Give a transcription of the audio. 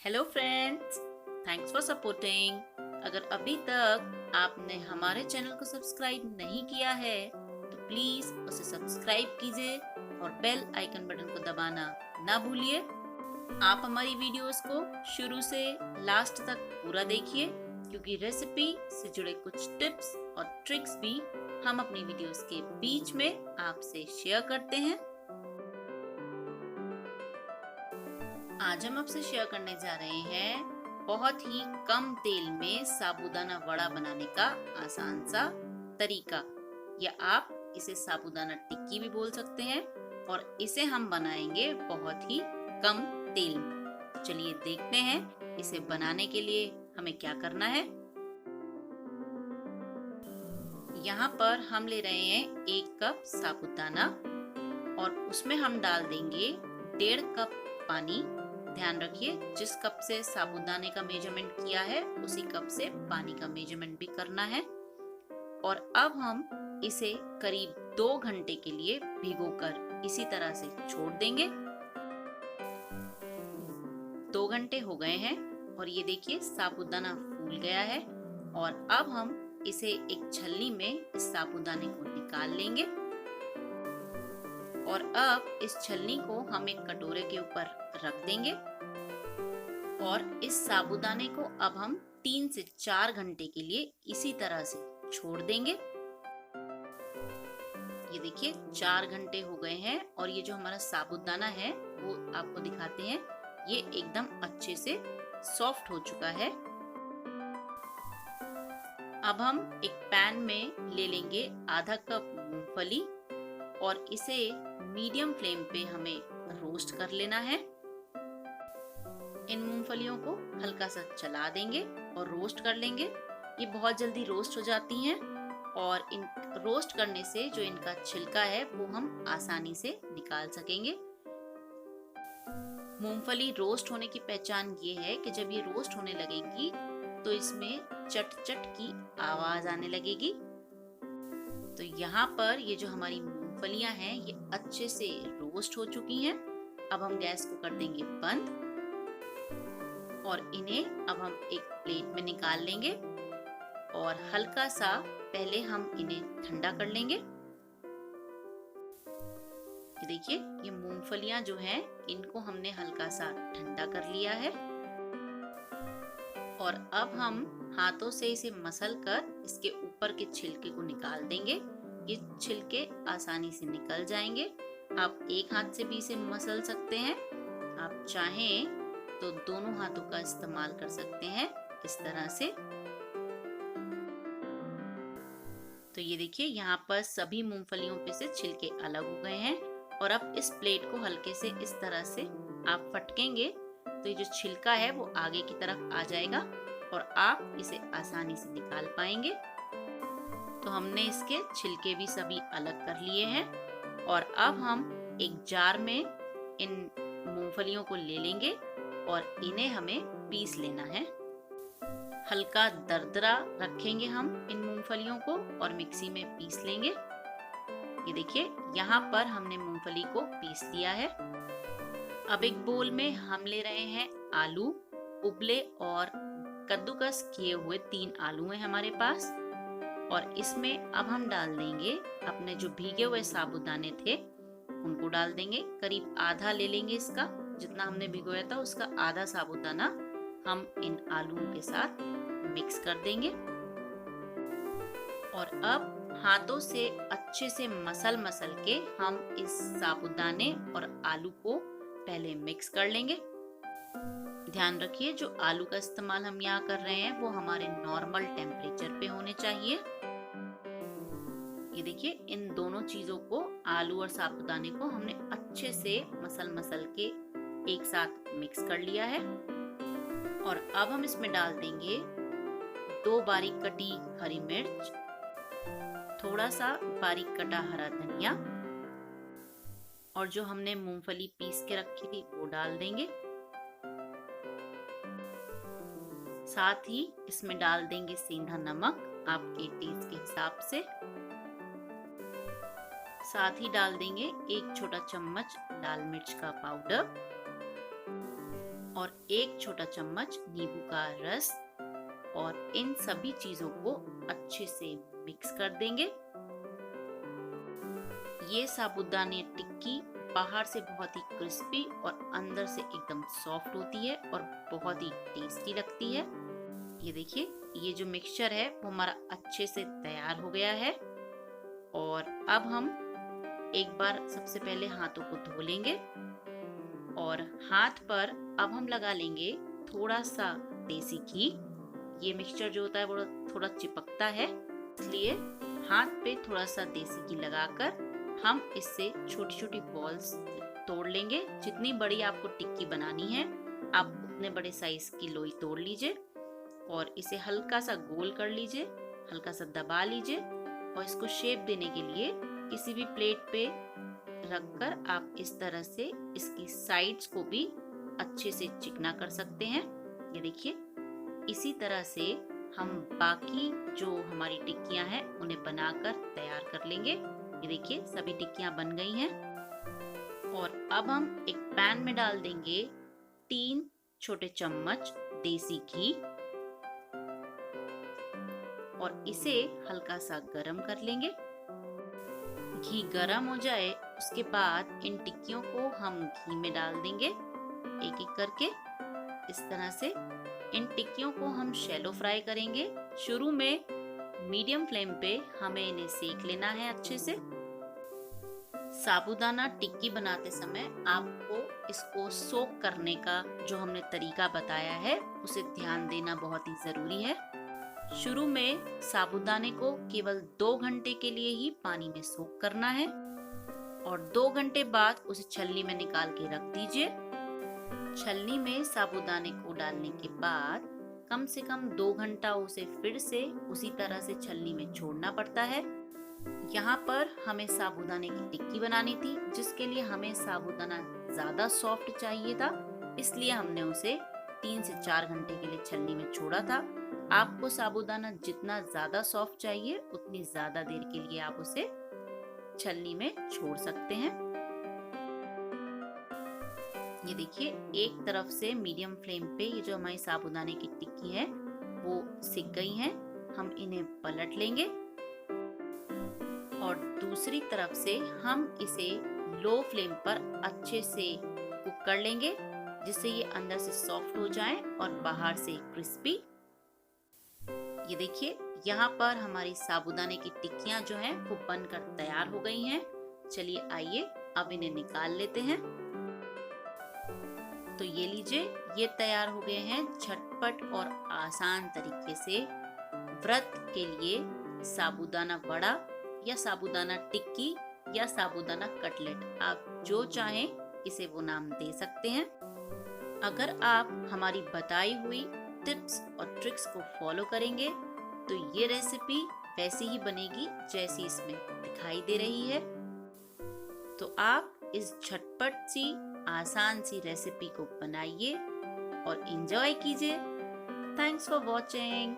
Hello friends, thanks for supporting. अगर अभी तक आपने हमारे चैनल को सब्सक्राइब नहीं किया है तो प्लीज उसे सब्सक्राइब कीजिए और बेल आइकन बटन को दबाना ना भूलिए। आप हमारी वीडियोस को शुरू से लास्ट तक पूरा देखिए, क्योंकि रेसिपी से जुड़े कुछ टिप्स और ट्रिक्स भी हम अपनी वीडियोस के बीच में आपसे शेयर करते हैं। आज हम आपसे शेयर करने जा रहे हैं बहुत ही कम तेल में साबूदाना वड़ा बनाने का आसान सा तरीका, या आप इसे साबूदाना टिक्की भी बोल सकते हैं। और इसे हम बनाएंगे बहुत ही कम तेल में। चलिए देखते हैं इसे बनाने के लिए हमें क्या करना है। यहाँ पर हम ले रहे हैं 1 कप साबूदाना और उसमें हम डाल देंगे 1.5 कप पानी। ध्यान रखिए, जिस कप से साबूदाने का मेजरमेंट किया है उसी कप से पानी का मेजरमेंट भी करना है। और अब हम इसे करीब 2 घंटे के लिए भिगोकर इसी तरह से छोड़ देंगे। 2 घंटे हो गए हैं और ये देखिए साबूदाना फूल गया है। और अब हम इसे एक छलनी में इस साबूदाने को निकाल लेंगे। और अब इस छलनी को हम एक कटोरे के ऊपर रख देंगे और इस साबूदाने को अब हम 3 से 4 घंटे के लिए इसी तरह से छोड़ देंगे। ये देखिए 4 घंटे हो गए हैं और ये जो हमारा साबूदाना है वो आपको दिखाते हैं, ये एकदम अच्छे से सॉफ्ट हो चुका है। अब हम एक पैन में ले लेंगे आधा कप मूंगफली और इसे मीडियम फ्लेम पे हमें रोस्ट कर लेना है। इन मूंगफलियों को हल्का सा चला देंगे और रोस्ट कर लेंगे। ये बहुत जल्दी रोस्ट हो जाती हैं और इन रोस्ट करने से जो इनका छिलका है वो हम आसानी से निकाल सकेंगे। मूंगफली रोस्ट होने की पहचान ये है कि जब ये रोस्ट होने लगेगी तो इसमें चट चट की आवाज आने लगेगी। तो यहाँ पर ये जो हमारी मूंगफलियां हैं ये अच्छे से रोस्ट हो चुकी हैं। अब हम गैस को कर देंगे बंद और इन्हें अब हम एक प्लेट में निकाल लेंगे और हल्का सा पहले हम इन्हें ठंडा कर लेंगे। ये देखिए ये मूंगफलियां जो हैं इनको हमने हल्का सा ठंडा कर लिया है और अब हम हाथों से इसे मसल कर इसके ऊपर के छिलके को निकाल देंगे। ये छिलके आसानी से निकल जाएंगे। आप एक हाथ से भी इसे मसल सकते हैं, आप चाहें तो दोनों हाथों का इस्तेमाल कर सकते हैं इस तरह से। तो ये देखिए यहाँ पर सभी मूंगफलियों पे से छिलके अलग हो गए हैं और अब इस प्लेट को हल्के से इस तरह से आप फटकेंगे तो ये जो छिलका है वो आगे की तरफ आ जाएगा और आप इसे आसानी से निकाल पाएंगे। तो हमने इसके छिलके भी सभी अलग कर लिए हैं और अब हम एक जार में इन मूंगफलियों को ले लेंगे और इन्हें हमें पीस लेना है। हल्का दरदरा रखेंगे हम इन मूंगफलियों को और मिक्सी में पीस लेंगे। ये देखिए यहाँ पर हमने मूंगफली को पीस लिया है। अब एक बोल में हम ले रहे हैं आलू, उबले और कद्दूकस किए हुए 3 आलू हैं हमारे पास। और इसमें अब हम डाल देंगे अपने जो भीगे हुए साबूदाने थे उनको डाल देंगे। करीब आधा ले लेंगे, इसका जितना हमने भिगोया था उसका आधा साबूदाना हम इन आलूओं के साथ मिक्स कर देंगे। और अब हाथों से अच्छे से मसल मसल के हम इस साबूदाने और आलू को पहले मिक्स कर लेंगे। ध्यान रखिए जो आलू का इस्तेमाल हम यहाँ कर रहे हैं वो हमारे नॉर्मल टेम्परेचर पे होने चाहिए। ये देखिए इन दोनों चीजों को, आलू और साबूदाने को हमने अच्छे से मसल मसल के एक साथ मिक्स कर लिया है। और अब हम इसमें डाल देंगे 2 बारीक कटी हरी मिर्च, थोड़ा सा बारीक कटा हरा धनिया और जो हमने मूंगफली पीस के रखी थी वो डाल देंगे। साथ ही इसमें डाल देंगे सेंधा नमक आपके टेस्ट के हिसाब से। साथ ही डाल देंगे 1 छोटा चम्मच लाल मिर्च का पाउडर और 1 छोटा चम्मच नींबू का रस, और इन सभी चीजों को अच्छे से मिक्स कर देंगे। ये साबूदाने टिक्की बाहर से बहुत ही क्रिस्पी और अंदर से एकदम सॉफ्ट होती है और बहुत ही टेस्टी लगती है। ये देखिए, ये जो मिक्सचर है वो हमारा अच्छे से तैयार हो गया है। और अब हम एक बार सबसे पहले हाथों को धो लेंगे और हाथ पर अब हम लगा लेंगे थोड़ा सा देसी घी। ये मिक्सचर जो होता है वो थोड़ा चिपकता है, इसलिए हाथ पे थोड़ा सा देसी घी लगाकर हम इससे छोटी छोटी बॉल्स तोड़ लेंगे। जितनी बड़ी आपको टिक्की बनानी है आप उतने बड़े साइज की लोई तोड़ लीजिए और इसे हल्का सा गोल कर लीजिए, हल्का सा दबा लीजिए और इसको शेप देने के लिए किसी भी प्लेट पे रखकर आप इस तरह से इसकी साइड्स को भी अच्छे से चिकना कर सकते हैं। ये देखिए, इसी तरह से हम बाकी जो हमारी टिक्कियां हैं उन्हें बनाकर तैयार कर लेंगे। ये देखिए, सभी टिक्कियां बन गई हैं और अब हम एक पैन में डाल देंगे 3 छोटे चम्मच देसी घी और इसे हल्का सा गरम कर लेंगे। घी गरम हो जाए उसके बाद इन टिक्कियों को हम घी में डाल देंगे एक एक करके। इस तरह से इन टिक्कियों को हम शैलो फ्राई करेंगे। शुरू में मीडियम फ्लेम पे हमें इन्हें सेक लेना है अच्छे से। साबूदाना टिक्की बनाते समय आपको इसको सोक करने का जो हमने तरीका बताया है उसे ध्यान देना बहुत ही जरूरी है। शुरू में साबूदाने को केवल 2 घंटे के लिए ही पानी में सोक करना है और 2 घंटे बाद उसे छलनी में निकाल के रख दीजिए। छलनी में साबूदाने को डालने के बाद कम से कम 2 घंटा उसे फिर से उसी तरह से छलनी में छोड़ना पड़ता है। यहाँ पर हमें साबूदाने की टिक्की बनानी थी, जिसके लिए हमें साबूदाना ज्यादा सॉफ्ट चाहिए था, इसलिए हमने उसे 3 से 4 घंटे के लिए छलनी में छोड़ा था। आपको साबूदाना जितना ज्यादा सॉफ्ट चाहिए उतनी ज्यादा देर के लिए आप उसे छलनी में छोड़ सकते हैं। ये देखिए, एक तरफ से मीडियम फ्लेम पे ये जो हमारी साबूदाने की टिक्की है वो सिक गई है। हम इन्हें पलट लेंगे और दूसरी तरफ से हम इसे लो फ्लेम पर अच्छे से कुक कर लेंगे, जिससे ये अंदर से सॉफ्ट हो जाए और बाहर से क्रिस्पी। ये देखिए, यहाँ पर हमारी साबूदाने की टिक्कियां जो हैं वो बनकर तैयार हो गई हैं। चलिए आइए अब इन्हें निकाल लेते हैं। तो ये लीजिए, ये तैयार हो गए हैं झटपट और आसान तरीके से व्रत के लिए साबूदाना वड़ा या साबूदाना टिक्की या साबूदाना कटलेट, आप जो चाहें इसे वो नाम दे सकते हैं। अगर आप हमारी बताई हुई टिप्स और ट्रिक्स को फॉलो करेंगे तो ये रेसिपी वैसी ही बनेगी जैसी इसमें दिखाई दे रही है। तो आप इस झटपट सी आसान सी रेसिपी को बनाइए और एंजॉय कीजिए। Thanks for watching.